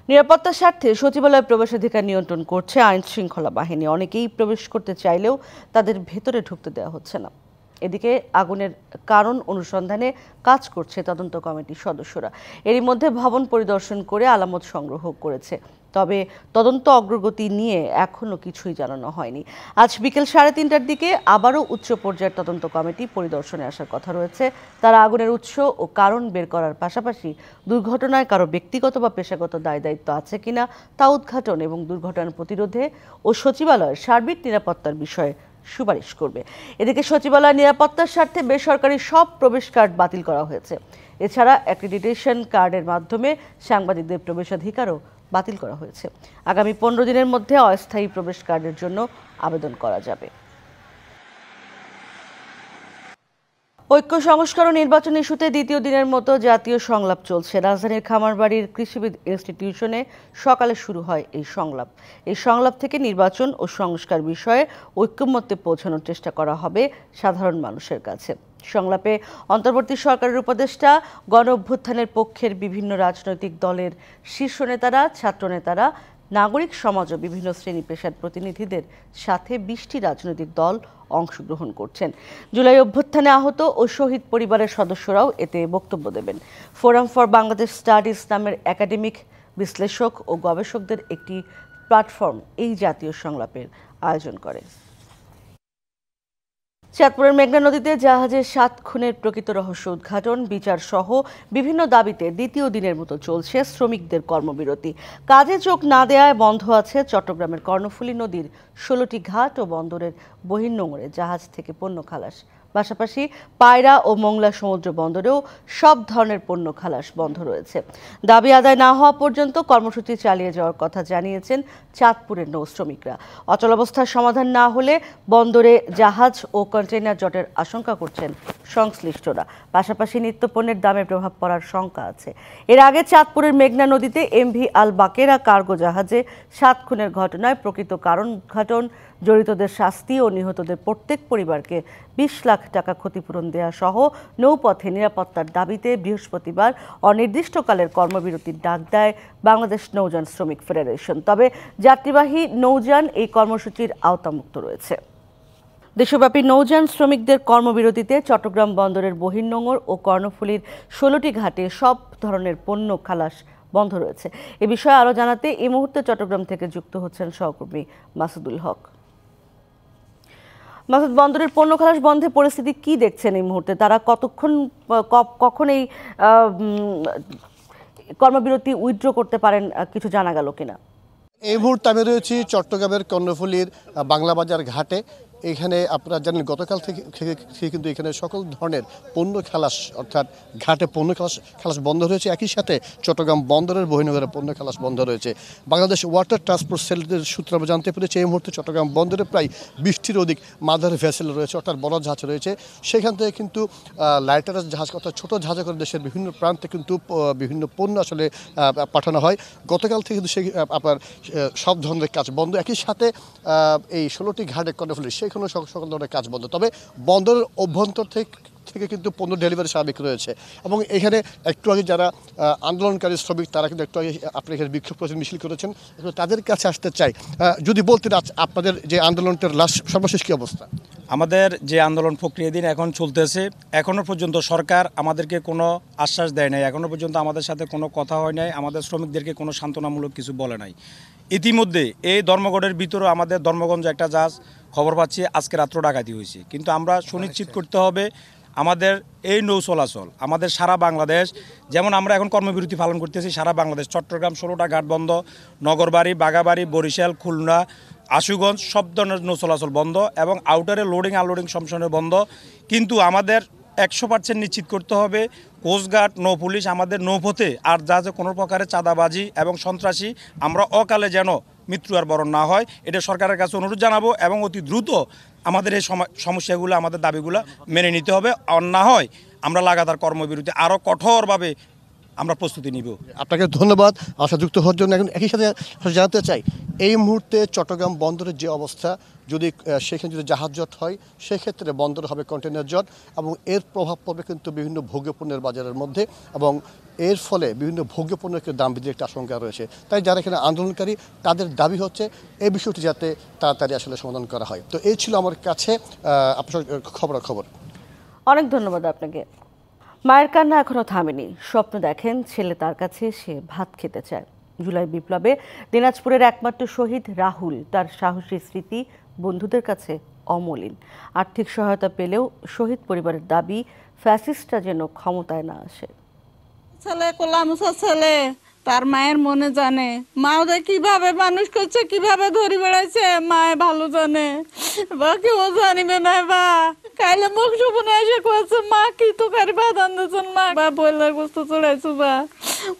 নিরাপত্তার স্বার্থে সচিবালয়ে প্রবেশাধিকার নিয়ন্ত্রণ করছে আইন শৃঙ্খলা বাহিনী। অনেকেই প্রবেশ করতে চাইলেও তাদের ভেতরে ঢুকতে দেওয়া হচ্ছে না। এদিকে আগুনের কারণ অনুসন্ধানে কাজ করছে তদন্ত কমিটির সদস্যরা। এরই মধ্যে ভবন পরিদর্শন করে আলামত সংগ্রহ করেছে। তবে তদন্ত অগ্রগতি নিয়ে এখনো কিছুই জানানো হয়নি। আজ বিকেল 3:30টার দিকে আবারও উচ্চ পর্যায়ের তদন্ত কমিটি পরিদর্শনে আসার কথা রয়েছে। তারা আগুনের উৎস ও কারণ বের করার পাশাপাশি দুর্ঘটনায় কারো ব্যক্তিগত বা পেশাগত দায় দায়িত্ব আছে কিনা তা উদ্ঘাটন এবং দুর্ঘটনা প্রতিরোধে ও সচিবালয়ের সার্বিক নিরাপত্তার বিষয়ে সুপারিশ করবে। এদিকে সচিবালয় নিরাপত্তার স্বার্থে বেসরকারি সব প্রবেশ কার্ড বাতিল করা হয়েছে। এছাড়া অ্যাক্রিডিটেশন কার্ডের মাধ্যমে সাংবাদিকদের প্রবেশাধিকারও বাতিল করা হয়েছে। আগামী 15 দিনের মধ্যে অস্থায়ী প্রবেশ কার্ডের জন্য আবেদন করা যাবে। ঐক্য সংস্কার ও নির্বাচন ইস্যুতে দ্বিতীয় দিনের মতো জাতীয় সংলাপ চলছে। রাজধানীর খামারবাড়ির কৃষিবিদ ইনস্টিটিউশনে সকালে শুরু হয় এই সংলাপ। এই সংলাপ থেকে নির্বাচন ও সংস্কার বিষয়ে ঐক্যমত্যে পৌঁছানোর চেষ্টা করা হবে সাধারণ মানুষের কাছে। সংলাপে অন্তর্বর্তী সরকারের উপদেষ্টা, গণ অভ্যুত্থানের পক্ষের বিভিন্ন রাজনৈতিক দলের শীর্ষ নেতারা, ছাত্রনেতারা, নাগরিক সমাজ ও বিভিন্ন শ্রেণী পেশার প্রতিনিধিদের সাথে 20টি রাজনৈতিক দল অংশগ্রহণ করছেন। জুলাই অভ্যুত্থানে আহত ও শহীদ পরিবারের সদস্যরাও এতে বক্তব্য দেবেন। ফোরাম ফর বাংলাদেশ স্টাডিজ নামের একাডেমিক বিশ্লেষক ও গবেষকদের একটি প্ল্যাটফর্ম এই জাতীয় সংলাপের আয়োজন করে। চাঁদপুরের মেঘনা নদীতে জাহাজের 7 খুনের প্রকৃত রহস্য উদ্ঘাটন, বিচার সহ বিভিন্ন দাবিতে দ্বিতীয় দিনের মতো চলছে শ্রমিকদের কর্মবিরতি। কাজে চোখ না দেয়ায় বন্ধ আছে চট্টগ্রামের কর্ণফুলী নদীর 16টি ঘাট ও বন্দরের বহির্নোঙরে জাহাজ থেকে পণ্য খালাস। পাশাপাশি পায়রা ও মোংলা সমুদ্র বন্দরেও সব ধরনের পণ্য খালাস বন্ধ রয়েছে। দাবি আদায় না হওয়া পর্যন্ত কর্মসূচি চালিয়ে যাওয়ার কথা জানিয়েছেন চাঁদপুরের নৌ শ্রমিকরা। অচলাবস্থার সমাধান না হলে বন্দরে জাহাজ ও কন্টেইনার জটের আশঙ্কা করছেন সংশ্লিষ্টরা। পাশাপাশি নিত্যপণ্যের দামে প্রভাব পড়ার শঙ্কা আছে। এর আগে চাঁদপুরের মেঘনা নদীতে এমভি আল বাকেরা কার্গো জাহাজে 7 খুনের ঘটনায় প্রকৃত কারণ উদ্ঘাটন, জড়িতদের শাস্তি ও নিহতদের প্রত্যেক পরিবারকে 20 লাখ টাকা ক্ষতিপূরণ দেয়া সহ নৌপথে নিরাপত্তার দাবিতে বৃহস্পতিবার অনির্দিষ্টকালের কর্মবিরতির ডাক দেয় বাংলাদেশ নৌযান শ্রমিক ফেডারেশন। তবে যাত্রীবাহী নৌযান এই কর্মসূচির আওতামুক্ত রয়েছে। দেশব্যাপী নৌযান শ্রমিকদের কর্মবিরতিতে চট্টগ্রাম বন্দরের বহির্নোঙর ও কর্ণফুলীর 16টি ঘাটে সব ধরনের পণ্য খালাস বন্ধ রয়েছে। এ বিষয়ে আরও জানাতে এই মুহূর্তে চট্টগ্রাম থেকে যুক্ত হচ্ছেন সহকর্মী মাসুদুল হক। মাসুদ, বন্দরের পণ্য খালাস বন্ধে পরিস্থিতি কি দেখছেন এই মুহূর্তে? তারা কখন এই কর্মবিরতি উইথড্র করতে পারেন কিছু জানা গেল কিনা? এই মুহূর্তে আমি রয়েছি চট্টগ্রামের কর্ণফুলীর বাংলাবাজার ঘাটে। এখানে আপনারা জানেন গতকাল থেকে কিন্তু এখানে সকল ধরনের পণ্য খালাস, অর্থাৎ ঘাটে পণ্য খালাস বন্ধ রয়েছে। একই সাথে চট্টগ্রাম বন্দরের বহির্নোঙরে পণ্য খালাস বন্ধ রয়েছে। বাংলাদেশ ওয়াটার ট্রান্সপোর্ট সেলের সূত্রে আমরা জানতে পেরেছি এই মুহূর্তে চট্টগ্রাম বন্দরে প্রায় 20টির অধিক মাদার ভেসেল রয়েছে, অর্থাৎ বড় জাহাজ রয়েছে। সেখান থেকে কিন্তু লাইটার জাহাজ, অর্থাৎ ছোটো জাহাজে করে দেশের বিভিন্ন প্রান্তে কিন্তু বিভিন্ন পণ্য আসলে পাঠানো হয়। গতকাল থেকে কিন্তু সেই আপনার সব ধরনের কাজ বন্ধ। একই সাথে এই 16টি ঘাটে কর্ণফুলী সেখানেও সকল ধরনের কাজ বন্ধ। তবে বন্দরের অভ্যন্তর থেকে কিন্তু পণ্য ডেলিভারি স্বাভাবিক রয়েছে। এবং এখানে একটু আগে যারা আন্দোলনকারী শ্রমিক তারা কিন্তু একটু আগে আপনার এখানে বিক্ষোভ করেছেন, মিছিল করেছেন, তাদের কাছে আসতে চাই। যদি বলতেন আপনাদের যে আন্দোলনটার সর্বশেষ কী অবস্থা? আমাদের যে আন্দোলন প্রক্রিয়া দিন এখন চলতেছে, এখনও পর্যন্ত সরকার আমাদেরকে কোনো আশ্বাস দেয় নাই, এখনও পর্যন্ত আমাদের সাথে কোনো কথা হয় নাই, আমাদের শ্রমিকদেরকে কোনো সান্ত্বনামূলক কিছু বলে নাই। ইতিমধ্যে এই ধর্মঘটের ভিতরেও আমাদের ধর্মগঞ্জ একটা জাহাজ খবর পাচ্ছি আজকে রাত্র ডাকাতি হয়েছে। কিন্তু আমরা সুনিশ্চিত করতে হবে আমাদের এই নৌ চলাচল আমাদের সারা বাংলাদেশ, যেমন আমরা এখন কর্মবিরতি পালন করতেছি সারা বাংলাদেশ, চট্টগ্রাম 16টা ঘাট বন্ধ, নগরবাড়ি, বাগাবাড়ি, বরিশাল, খুলনা, আশুগঞ্জ সব ধরনের নৌ চলাচল বন্ধ এবং আউটারে লোডিং আনলোডিং সম্পূর্ণ বন্ধ। কিন্তু আমাদের 100% নিশ্চিত করতে হবে কোস্টগার্ড, নৌ পুলিশ আমাদের নৌপথে আর জাহাজে কোনো প্রকারের চাঁদাবাজি এবং সন্ত্রাসী আমরা অকালে যেন মৃত্যু আর বরণ না হয়, এটা সরকারের কাছে অনুরোধ জানাবো। এবং অতি দ্রুত আমাদের এই সমস্যাগুলো, আমাদের দাবিগুলো মেনে নিতে হবে। আর না হয় আমরা লাগাতার কর্মবিরতি আরও কঠোরভাবে আমরা প্রস্তুতি নিব। আপনাকে ধন্যবাদ আশা যুক্ত হওয়ার জন্য। এখন একই সাথে জানতে চাই, এই মুহূর্তে চট্টগ্রাম বন্দরের যে অবস্থা, যদি সেখানে যদি জাহাজ জট হয় সেক্ষেত্রে বন্দর হবে কন্টেনার জট, এবং এর প্রভাব পড়বে কিন্তু বিভিন্ন ভোগ্যপণ্যের বাজারের মধ্যে, এবং এর ফলে বিভিন্ন ভোগ্যপণ্যের দাম বৃদ্ধির একটা আশঙ্কা রয়েছে। তাই যারা এখানে আন্দোলনকারী তাদের দাবি হচ্ছে এই বিষয়টি যাতে তাড়াতাড়ি আসলে সমাধান করা হয়। তো এই ছিল আমার কাছে আপনার খবর। অনেক ধন্যবাদ আপনাকে। মায়ের কান্না এখনো থামেনি। স্বপ্ন দেখেন ছেলে তার কাছে সে ভাত খেতে চায়। জুলাই বিপ্লবে দিনাজপুরের একমাত্র শহীদ রাহুল, তার সাহসী স্মৃতি বন্ধুদের কাছে অমলিন। আর্থিক সহায়তা পেলেও শহীদ পরিবারের দাবি ফ্যাসিস্টরা যেন ক্ষমতায় না আসে। ছেলে কোলামুসা ছেলে, তার মায়ের মনে জানে। মা ওদের কিভাবে মানুষ করছে, কিভাবে ধরে বেড়াইছে, মায়ে ভালো জানে। বা কেউ জানিবে না। বা কাইলে মুখ সুপনে এসে কয়েছে মা কি তো কারি ভাত আনতেছেন, মা বা বয়লার গোস্ত চড়াইছো, বা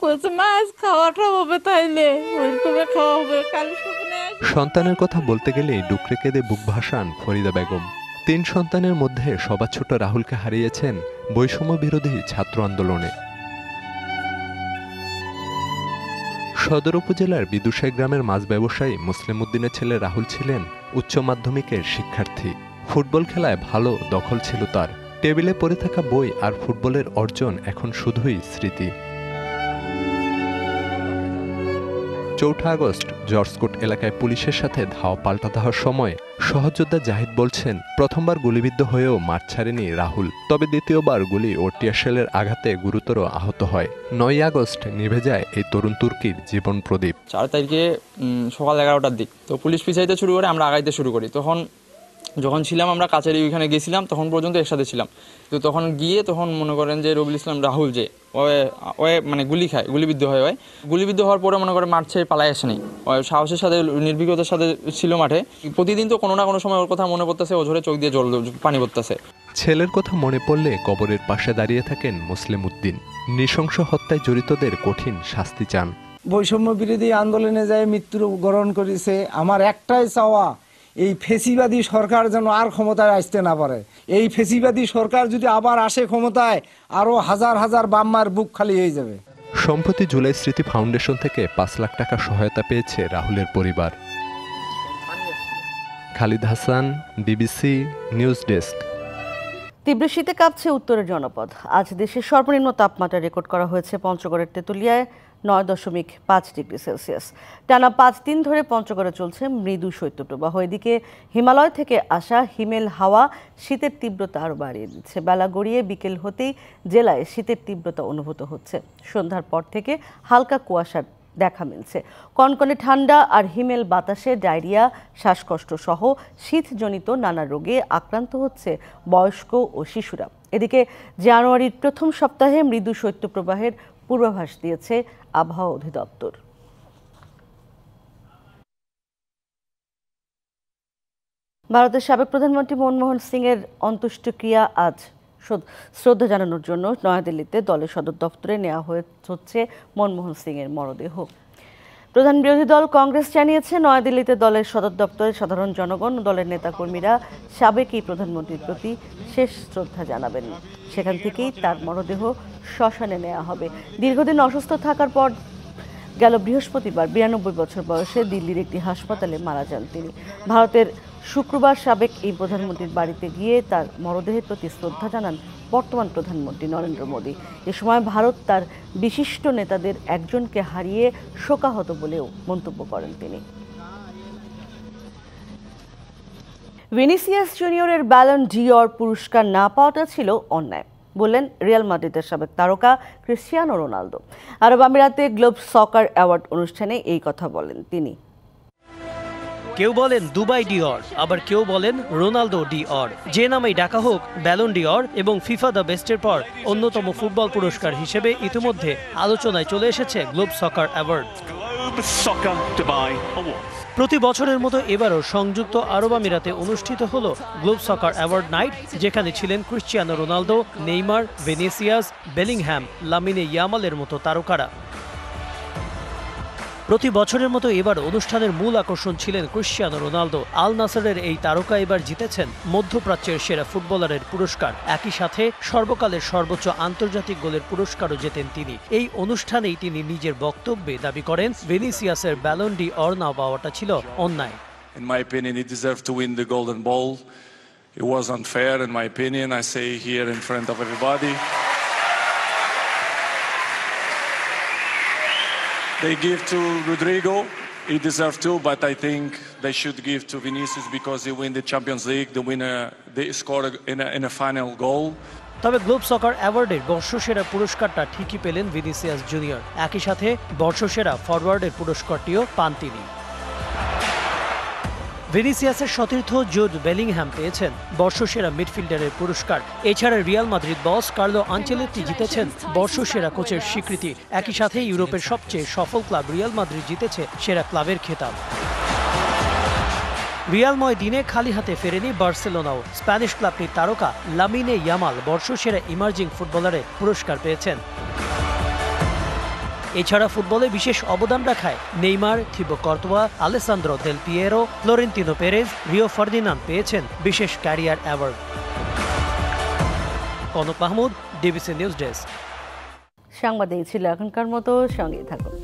কয়েছে মা আজ খাওয়াটা হবে, তাইলে ওইরকম খাওয়া হবে। কালি সুপনে সন্তানের কথা বলতে গেলেই ডুকরে কেঁদে বুক ভাসান ফরিদা বেগম। 3 সন্তানের মধ্যে সবার ছোট রাহুলকে হারিয়েছেন বৈষম্য বিরোধী ছাত্র আন্দোলনে। সদর উপজেলার বিদুসাই গ্রামের মাছ ব্যবসায়ী মুসলিম উদ্দিনের ছেলে রাহুল ছিলেন উচ্চ মাধ্যমিকের শিক্ষার্থী। ফুটবল খেলায় ভালো দখল ছিল তার। টেবিলে পড়ে থাকা বই আর ফুটবলের অর্জন এখন শুধুই স্মৃতি। 4 আগস্ট জর্জকোট এলাকায় পুলিশের সাথে ধাওয়া পাল্টা দেওয়ার সময় সহযোদ্ধা জাহিদ বলছেন, প্রথমবার গুলিবিদ্ধ হয়েও মাঠ ছাড়েনি রাহুল। তবে দ্বিতীয়বার গুলি ও টিয়ারশেলের আঘাতে গুরুতর আহত হয়। 9 আগস্ট নিভে যায় এই তরুণ তুর্কির জীবন প্রদীপ। 4 তারিখে সকাল 11টার দিক তো পুলিশ পিছাইতে শুরু করে, আমরা আগাইতে শুরু করি। যখন ছিলাম আমরা কাছারি ওইখানে গেছিলাম, তখন পর্যন্ত একসাথে ছিলাম। তো তখন গিয়ে তখন মনে করেন যে রবিউল ইসলাম রাহুল যে ওই মানে গুলি খায়, গুলিবিদ্ধ হয়। গুলিবিদ্ধ হওয়ার পরে মনে করে মাঠ ছেড়ে পালাই আসে নাই। সাহসের সাথে নির্ভীকতার সাথে ছিল মাঠে। প্রতিদিন তো কোনো না কোনো সময় ওর কথা মনে পড়তেছে, ওঝরে চোখ দিয়ে জল পানি পড়তেছে। ছেলের কথা মনে পড়লে কবরের পাশে দাঁড়িয়ে থাকেন মুসলিম উদ্দিন। নৃশংস হত্যায় জড়িতদের কঠিন শাস্তি চান। বৈষম্য বিরোধী আন্দোলনে যায় মৃত্যু বরণ করেছে। আমার একটাই চাওয়া, এই ফেসিবাদী সরকার যেন আর ক্ষমতায় আসতে না পারে। এই ফেসিবাদী সরকার যদি আবার আসে ক্ষমতায়, আরো হাজার হাজার বাম্মার বুক খালি হয়ে যাবে। সম্প্রতি জুলাই স্মৃতি ফাউন্ডেশন থেকে 5 লাখ টাকা সহায়তা পেয়েছে রাহুলের পরিবার। Khalid Hasan, BBC news desk. তীব্র শীতে কাঁপছে উত্তরের জনপদ। আজ দেশের সর্বনিম্ন তাপমাত্রা রেকর্ড করা হয়েছে পঞ্চগড়ের তেঁতুলিয়ায় 9.5 ডিগ্রি সেলসিয়াস। টানা 5 দিন ধরে পঞ্চগড়ে চলছে মৃদু শৈত্যপ্রবাহ। এদিকে হিমালয় থেকে আসা হিমেল হাওয়া শীতের তীব্রতা আরও বাড়িয়ে দিচ্ছে। বেলা গড়িয়ে বিকেল হতেই জেলায় শীতের তীব্রতা অনুভূত হচ্ছে। সন্ধ্যার পর থেকে হালকা কুয়াশার দেখা মিলছে। কনকনে ঠান্ডা আর হিমেল বাতাসে ডায়রিয়া, শ্বাসকষ্ট সহ শীতজনিত নানা রোগে আক্রান্ত হচ্ছে বয়স্ক ও শিশুরা। এদিকে জানুয়ারির প্রথম সপ্তাহে মৃদু শৈত্যপ্রবাহের পূর্বাভাস দিয়েছে আবহাওয়া অধিদপ্তর। ভারতের সাবেক প্রধানমন্ত্রী মনমোহন সিংয়ের অন্ত্যেষ্টিক্রিয়া আজ শ্রদ্ধা জানানোর জন্য নয়াদিল্লিতে দলের সদর দপ্তরে নেওয়া হচ্ছে মনমোহন সিংয়ের মরদেহ। প্রধান বিরোধী দল কংগ্রেস জানিয়েছে, নয়াদিল্লিতে দলের সদর দপ্তরে সাধারণ জনগণ ও দলের নেতাকর্মীরা সাবেক এই প্রধানমন্ত্রীর প্রতি শেষ শ্রদ্ধা জানাবেন। সেখান থেকেই তার মরদেহ শ্মশানে নেওয়া হবে। দীর্ঘদিন অসুস্থ থাকার পর গেল বৃহস্পতিবার 92 বছর বয়সে দিল্লির একটি হাসপাতালে মারা যান তিনি। ভারতের শুক্রবার সাবেক এই প্রধানমন্ত্রীর বাড়িতে গিয়ে তার মরদেহের প্রতি শ্রদ্ধা জানান বর্তমান প্রধানমন্ত্রী নরেন্দ্র মোদী। এ সময় ভারত তার বিশিষ্ট নেতাদের একজনকে হারিয়ে শোকাহত বলেও মন্তব্য করেন তিনি। ভিনিসিয়াস জুনিয়রের ব্যালন ডি'অর পুরস্কার না পাওয়াটা ছিল অন্যায় বললেন রিয়াল মাদ্রিদের সাবেক তারকা ক্রিস্টিয়ানো রোনালদো। আরব আমিরাতে গ্লোব সকার অ্যাওয়ার্ড অনুষ্ঠানে এই কথা বলেন তিনি। কেউ বলেন দুবাই ডি'অর, আবার কেউ বলেন রোনালদো ডি'অর। যে নামেই ডাকা হোক, ব্যালন ডি'অর এবং ফিফা দ্য বেস্টের পর অন্যতম ফুটবল পুরস্কার হিসেবে ইতিমধ্যে আলোচনায় চলে এসেছে গ্লোব সকার অ্যাওয়ার্ড। প্রতি বছরের মতো এবারও সংযুক্ত আরব আমিরাতে অনুষ্ঠিত হলো গ্লোব সকার অ্যাওয়ার্ড নাইট, যেখানে ছিলেন Cristiano Ronaldo, Neymar, Vinicius, Bellingham, Lamine ইয়ামালের মতো তারকারা। প্রতি বছরের মতো এবার অনুষ্ঠানের মূল আকর্ষণ ছিলেন ক্রিশ্চিয়ানো রোনালদো। আল নাসরের এই তারকা এবার জিতেছেন মধ্যপ্রাচ্যের সেরা ফুটবলারের পুরস্কার। একই সাথে সর্বকালের সর্বোচ্চ আন্তর্জাতিক গোলের পুরস্কারও জেতেন তিনি। এই অনুষ্ঠানেই তিনি নিজের বক্তব্যে দাবি করেন ভিনিসিয়াসের ব্যালন ডি অর না পাওয়াটা ছিল অন্যায়। In my opinion, he deserved to win the Golden Ball. It was unfair, in my opinion. I say here in front of everybody. They give to Rodrigo. He deserved to, but I think they should give to Vinicius because he win the Champions League. They scored in a final goal. তবে globe সকার অ্যাওয়ার্ডের বর্ষসেরা পুরস্কারটা ঠিকই পেলেন Vinicius junior. একই সাথে বর্ষসেরা ফরওয়ার্ডের পুরস্কারটিও পান তিনি। ভিনিসিয়াসের সতীর্থ জুড বেলিংহ্যাম পেয়েছেন বর্ষসেরা মিডফিল্ডারের পুরস্কার। এছাড়া রিয়াল মাদ্রিদ বস কার্লো আনচেলত্তি জিতেছেন বর্ষসেরা কোচের স্বীকৃতি। একই সাথে ইউরোপের সবচেয়ে সফল ক্লাব রিয়াল মাদ্রিদ জিতেছে সেরা ক্লাবের খেতাব। রিয়ালময় দিনে খালি হাতে ফেরেনি বার্সেলোনাও। স্প্যানিশ ক্লাবটির তারকা লামিনে ইয়ামাল বর্ষসেরা ইমার্জিং ফুটবলারের পুরস্কার পেয়েছেন। এছাড়া ফুটবলে বিশেষ অবদান রাখায় Neymar, Thibaut কর্তোয়া, Alessandro Del Piero, Florentino Perez, Rio Ferdinand পেয়েছেন বিশেষ career award. Kanak Mahmud, DBC news desk. সাংবাদিক ছিল এখনকার মতো, সঙ্গেই থাকুন।